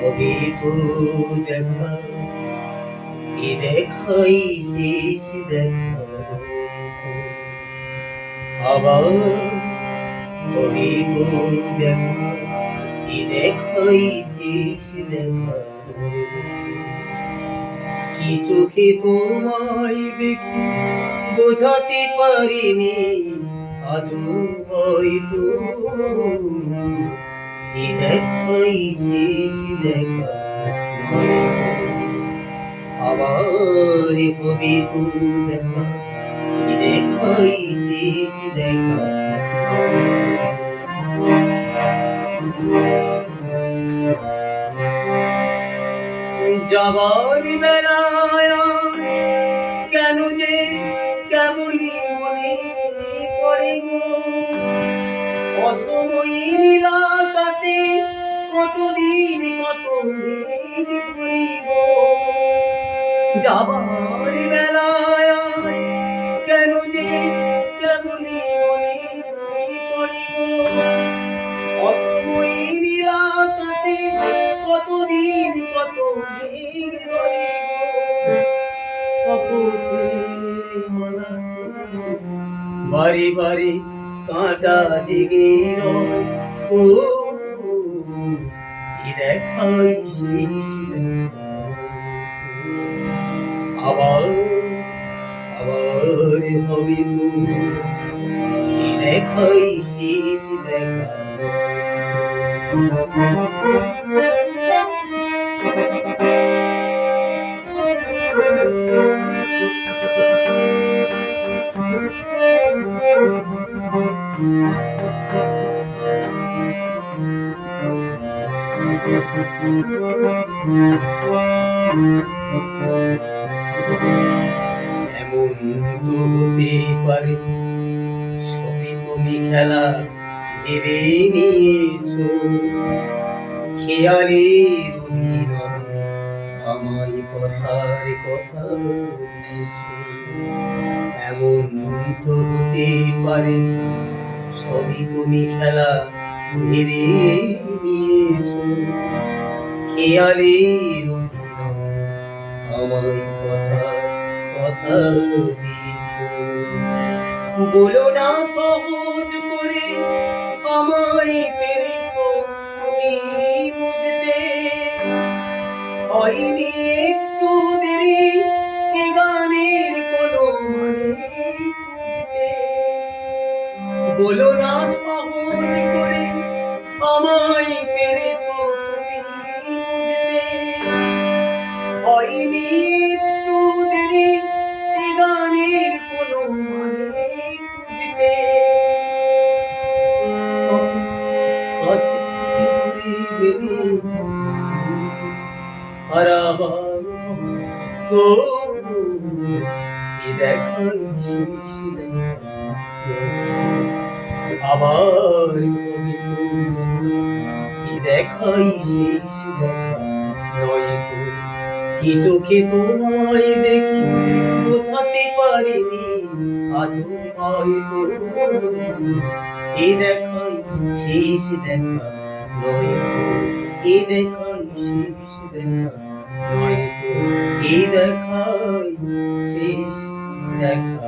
হবে তো দেখা, এ দেখাই শেষ দেখা, আবার হবে তো দেখা, এ দেখাই শেষ দেখা। কি চোখে তোমায় দেখি বোঝাতে পারিনি, আজও হয়তো এ দেখাই শেষ দেখা, আবার হবে তো দেখা, এ দেখাই শেষ দেখা। যাবার বেলায় কেন যে কেমনই মনে পড়ে গো, অসময়ী নীলাকাশে কতদিন কত মেঘ ধরি গো। যাবার বেলায় কেন যে কেমনই মনে পড়ে গো, অসময়ী নীলাকাশে কতদিন কত মেঘ ধরে গো। শপথে মালা বারে বারে কাঁটা জেগে রয়, তো এ দেখাই শেষ দেখা, আবার হবে তো এ দেখাই শেষ দেখা। এমন তো হতে পারে সবই তুমি খেলা ভেবে নিয়েছো, খেয়ালের অভিনয় আমায় কথার কথা দিয়েছো। এমন তো হতে পারে সবই তুমি খেলা ভেবে নিয়েছো, খেয়ালের অভিনয় আমায় কথা দিয়েছো। বলো না সহজ করে আমায় পেরেছো তুমি বুঝতে, হয়নি একটু দেরি এ গানের কোনো মানে খুঁজতে। বলো না সহজ করে আমায় পেরেছো তুমি বুঝতে, হয়নি একটু দেরি এ গানের কোনো মানে খুঁজতে। কাছে থেকে দূরে গেলে আর আবার তো এ দেখাই শেষ দেখা, আবার হবে তো এ দেখাই শেষ দেখা। নয়তো কি চোখে তোমায় দেখি বোঝাতে পারিনি, আজও হয়তো এ দেখাই শেষ দেখা। নয়তো এ দেখাই শেষ দেখা, নয়তো এ দেখাই শেষ দেখা।